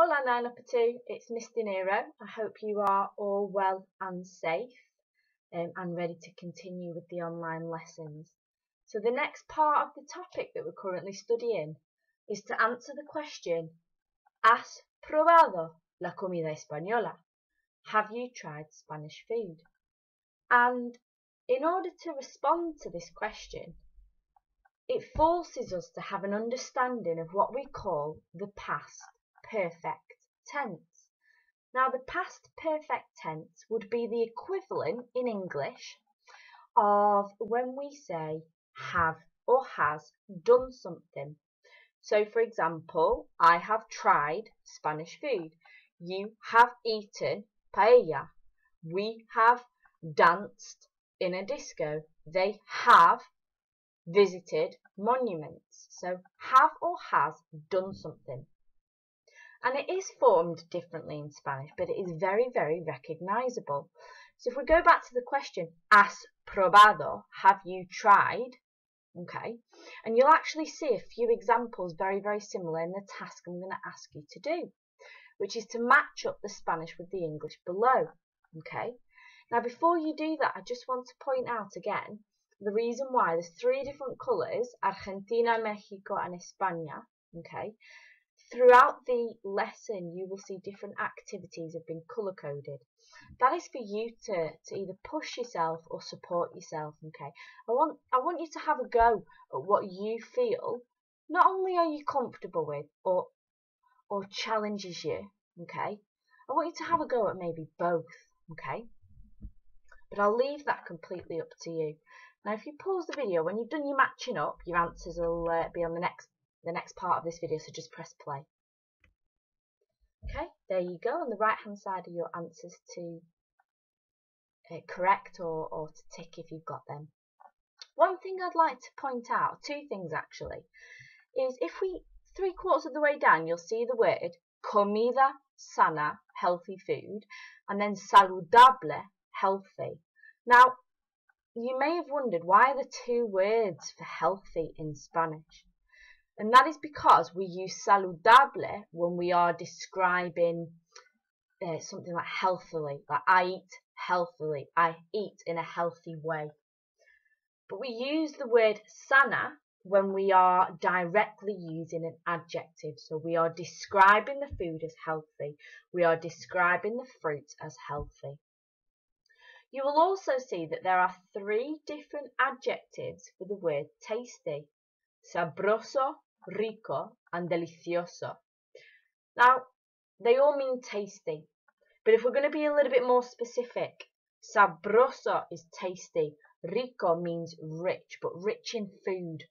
Hola 9 it's Miss Dinero. I hope you are all well and safe and ready to continue with the online lessons. So the next part of the topic that we're currently studying is to answer the question, ¿Has probado la comida española? Have you tried Spanish food? And in order to respond to this question, it forces us to have an understanding of what we call the past perfect tense. Now, the past perfect tense would be the equivalent in English of when we say have or has done something. So, for example, I have tried Spanish food. You have eaten paella. We have danced in a disco. They have visited monuments. So have or has done something. And it is formed differently in Spanish, but it is very, very recognizable. So if we go back to the question, ¿Has probado? Have you tried? Okay. And you'll actually see a few examples very, very similar in the task I'm going to ask you to do, which is to match up the Spanish with the English below. Okay. Now, before you do that, I just want to point out again the reason why there's three different colours, Argentina, Mexico and España, okay? Throughout the lesson, you will see different activities have been colour-coded. That is for you to either push yourself or support yourself, okay? I want you to have a go at what you feel, not only are you comfortable with or challenges you, okay? I want you to have a go at maybe both, okay? But I'll leave that completely up to you. Now, if you pause the video, when you've done your matching up, your answers will be on the next part of this video, so just press play. Okay, there you go. On the right-hand side are your answers to correct or to tick if you've got them. One thing I'd like to point out, two things actually, is if we, 3/4 of the way down, you'll see the word comida sana, healthy food, and then saludable, healthy. Now, you may have wondered why are the two words for healthy in Spanish? And that is because we use saludable when we are describing something like healthily, like I eat healthily, I eat in a healthy way. But we use the word sana when we are directly using an adjective. So we are describing the food as healthy, we are describing the fruit as healthy. You will also see that there are 3 different adjectives for the word tasty: sabroso, rico, and delicioso. Now, they all mean tasty, but if we're going to be a little bit more specific, sabroso is tasty, rico means rich, but rich in food,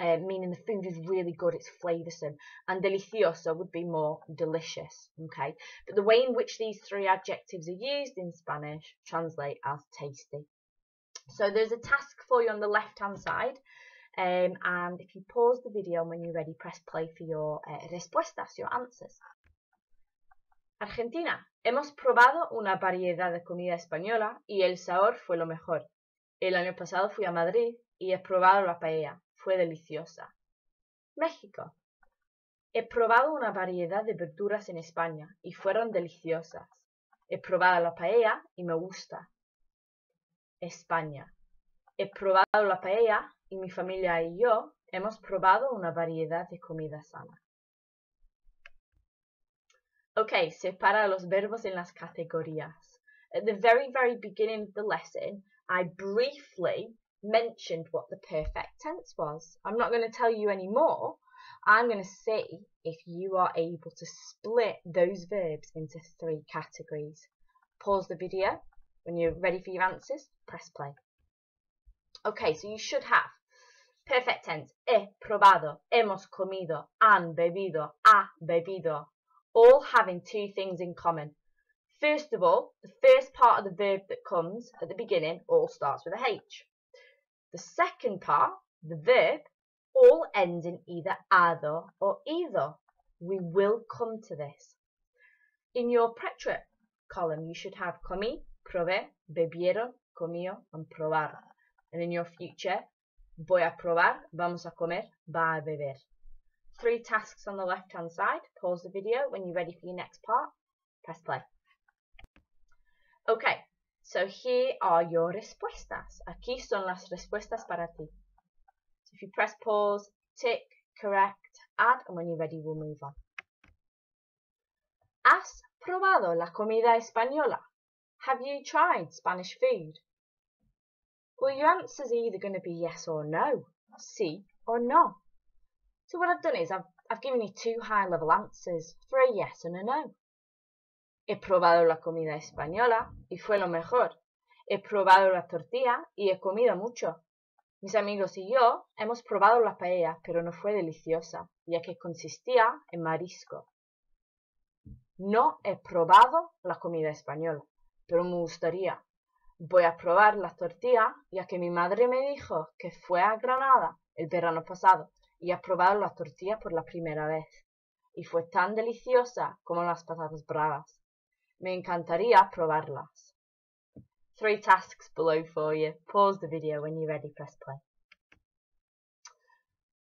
meaning the food is really good, it's flavoursome, and delicioso would be more delicious, okay? But the way in which these 3 adjectives are used in Spanish translate as tasty. So there's a task for you on the left-hand side, and if you pause the video when you're ready, press play for your respuestas, your answers. Argentina. Hemos probado una variedad de comida española y el sabor fue lo mejor. El año pasado fui a Madrid y he probado la paella. Fue deliciosa. México. He probado una variedad de verduras en España y fueron deliciosas. He probado la paella y me gusta. España. He probado la paella y mi familia y yo hemos probado una variedad de comida sana. Okay, separa los verbos en las categorías. At the very, very beginning of the lesson, I briefly mentioned what the perfect tense was. I'm not going to tell you any more. I'm going to see if you are able to split those verbs into 3 categories. Pause the video. When you're ready for your answers, press play. Okay, so you should have perfect tense, he probado, hemos comido, han bebido, ha bebido, all having 2 things in common. First of all, the first part of the verb that comes at the beginning all starts with a H. The second part, the verb, all ends in either ado or ido. We will come to this. In your preterite column, you should have comí, probé, bebieron, comió, and probar. And in your future, voy a probar, vamos a comer, va a beber. 3 tasks on the left hand side. Pause the video when you're ready for your next part. Press play. Okay, so here are your respuestas. Aquí son las respuestas para ti. So if you press pause, tick, correct, add, and when you're ready we'll move on. ¿Has probado la comida española? Have you tried Spanish food? Well, your answer's either going to be yes or no, sí or no. So what I've done is I've given you 2 high-level answers for a yes and a no. He probado la comida española y fue lo mejor. He probado la tortilla y he comido mucho. Mis amigos y yo hemos probado la paella, pero no fue deliciosa, ya que consistía en marisco. No he probado la comida española, pero me gustaría. Voy a probar la tortilla, ya que mi madre me dijo que fue a Granada el verano pasado y ha probado la tortilla por la primera vez. Y fue tan deliciosa como las patatas bravas. Me encantaría probarlas. 3 tasks below for you. Pause the video when you're ready, press play.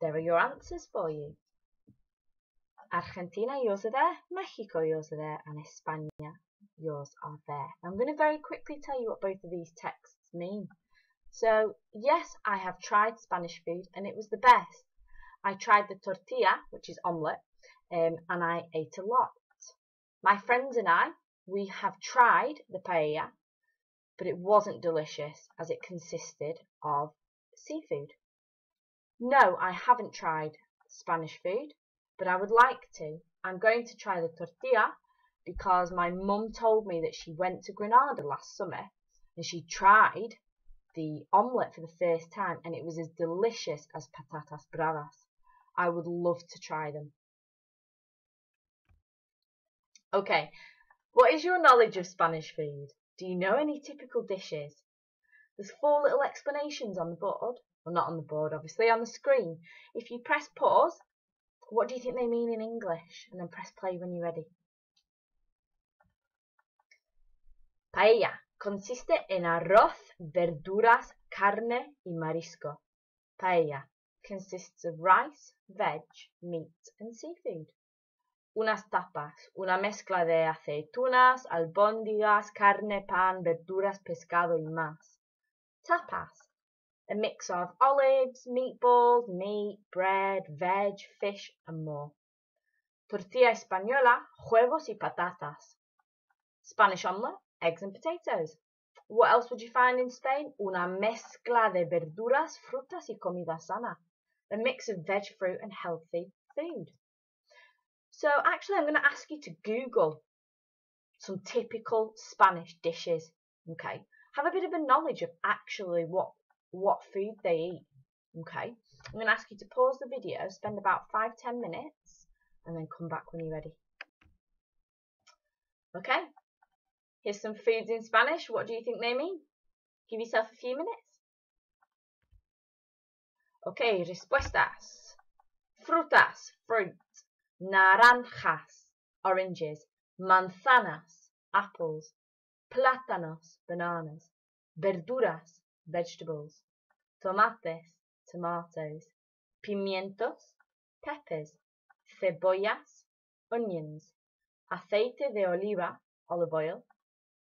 There are your answers for you. Argentina, yours are there. Mexico, yours are there. And España, yours are there. I'm going to very quickly tell you what both of these texts mean. So, yes, I have tried Spanish food and it was the best. I tried the tortilla, which is omelette, and I ate a lot. My friends and I, we have tried the paella, but it wasn't delicious as it consisted of seafood. No, I haven't tried Spanish food, but I would like to. I'm going to try the tortilla because my mum told me that she went to Granada last summer and she tried the omelette for the first time and it was as delicious as patatas bravas. I would love to try them. Okay, what is your knowledge of Spanish food? Do you know any typical dishes? There's 4 little explanations on the board. Well, not on the board, obviously, on the screen. If you press pause, what do you think they mean in English? And then press play when you're ready. Paella consiste en arroz, verduras, carne y marisco. Paella consists of rice, veg, meat and seafood. Unas tapas, una mezcla de aceitunas, albóndigas, carne, pan, verduras, pescado y más. Tapas, a mix of olives, meatballs, meat, bread, veg, fish and more. Tortilla española, huevos y patatas. Spanish omelette, eggs and potatoes. What else would you find in Spain? Una mezcla de verduras, frutas y comida sana. A mix of veg, fruit and healthy food. So actually I'm going to ask you to Google some typical Spanish dishes. Okay, have a bit of a knowledge of actually what food they eat. Okay, I'm going to ask you to pause the video, spend about 5-10 minutes and then come back when you're ready. Okay, here's some foods in Spanish. What do you think they mean? Give yourself a few minutes. Okay, respuestas. Frutas, fruit. Naranjas, oranges. Manzanas, apples. Plátanos, bananas. Verduras, vegetables. Tomates, tomatoes. Pimientos, peppers. Cebollas, onions. Aceite de oliva, olive oil.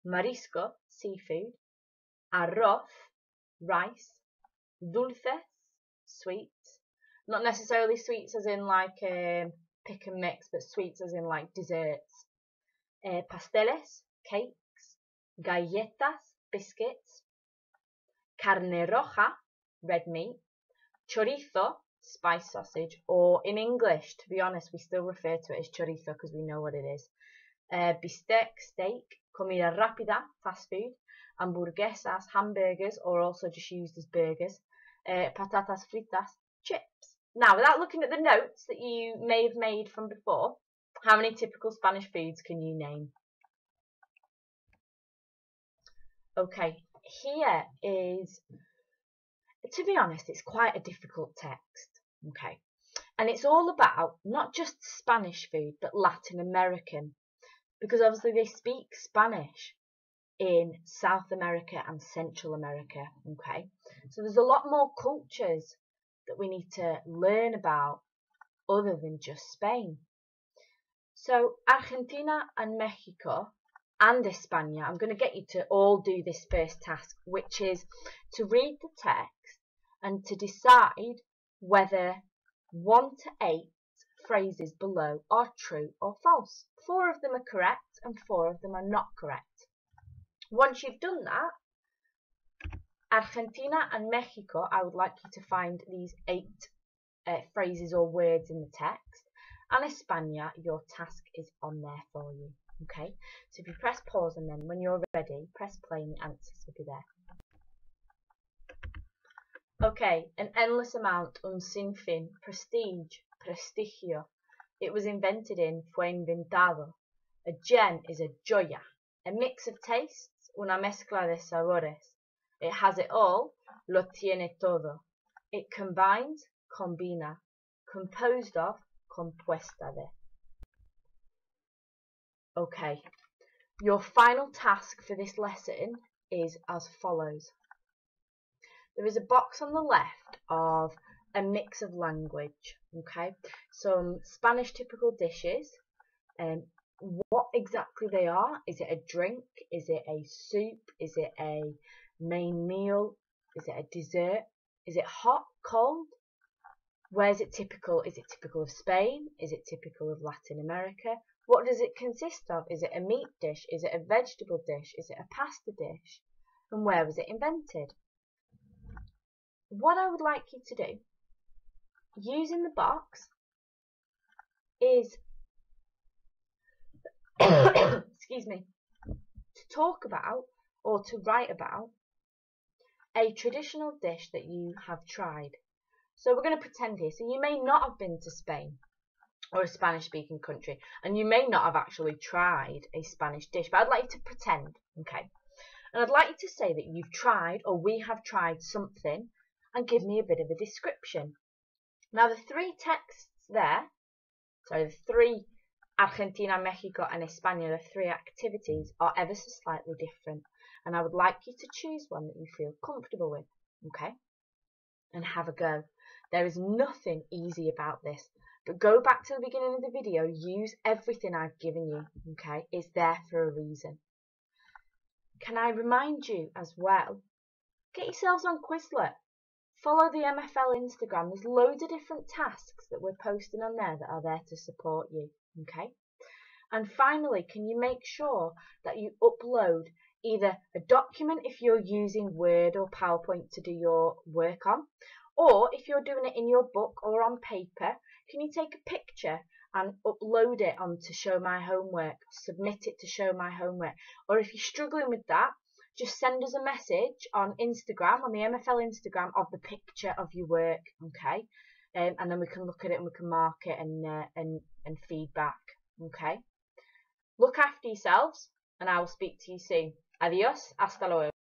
Marisco, seafood. Arroz, rice. Dulces, sweets. Not necessarily sweets as in like pick and mix, but sweets as in like desserts. Pasteles, cakes. Galletas, biscuits. Carne roja, red meat. Chorizo, spice sausage, or in English, to be honest, we still refer to it as chorizo because we know what it is. Bistec, steak. Comida rápida, fast food. Hamburguesas, hamburgers, or also just used as burgers. Patatas fritas, chips. Now, without looking at the notes that you may have made from before, how many typical Spanish foods can you name? Okay, here is, to be honest, it's quite a difficult text. Okay, and it's all about not just Spanish food, but Latin American, because obviously they speak Spanish in South America and Central America. Okay, so there's a lot more cultures that we need to learn about other than just Spain. So Argentina and Mexico and España, I'm going to get you to all do this first task, which is to read the text and to decide whether 1 to 8 phrases below are true or false. 4 of them are correct and 4 of them are not correct. Once you've done that, Argentina and Mexico, I would like you to find these 8 phrases or words in the text, and España, your task is on there for you. Okay, so if you press pause and then when you're ready, press play and the answers will be there. Okay, an endless amount, un sin fin, prestige, prestigio. It was invented in, fue inventado. A gem is a joya. A mix of tastes, una mezcla de sabores. It has it all, lo tiene todo. It combines, combina. Composed of, compuesta de. Okay, your final task for this lesson is as follows. There is a box on the left of a mix of language, okay? Some Spanish typical dishes. What exactly they are? Is it a drink? Is it a soup? Is it a main meal? Is it a dessert? Is it hot, cold? Where is it typical? Is it typical of Spain? Is it typical of Latin America? What does it consist of? Is it a meat dish? Is it a vegetable dish? Is it a pasta dish? And where was it invented? What I would like you to do, using the box, is excuse me, to talk about or to write about a traditional dish that you have tried. So we're going to pretend here. So you may not have been to Spain or a Spanish-speaking country, and you may not have actually tried a Spanish dish, but I'd like you to pretend, okay? And I'd like you to say that you've tried or we have tried something and give me a bit of a description. Now the 3 texts there, so the 3 Argentina, Mexico and España, the 3 activities are ever so slightly different, and I would like you to choose one that you feel comfortable with, okay? And have a go. There is nothing easy about this, but go back to the beginning of the video, use everything I've given you, okay? It's there for a reason. Can I remind you as well, get yourselves on Quizlet. Follow the MFL Instagram. There's loads of different tasks that we're posting on there that are there to support you, okay? And finally, can you make sure that you upload either a document if you're using Word or PowerPoint to do your work on, or if you're doing it in your book or on paper, can you take a picture and upload it onto Show My Homework, submit it to Show My Homework, or if you're struggling with that, just send us a message on Instagram, on the MFL Instagram, of the picture of your work, okay? And then we can look at it and we can mark it and feedback, okay? Look after yourselves, and I will speak to you soon. Adiós, hasta luego.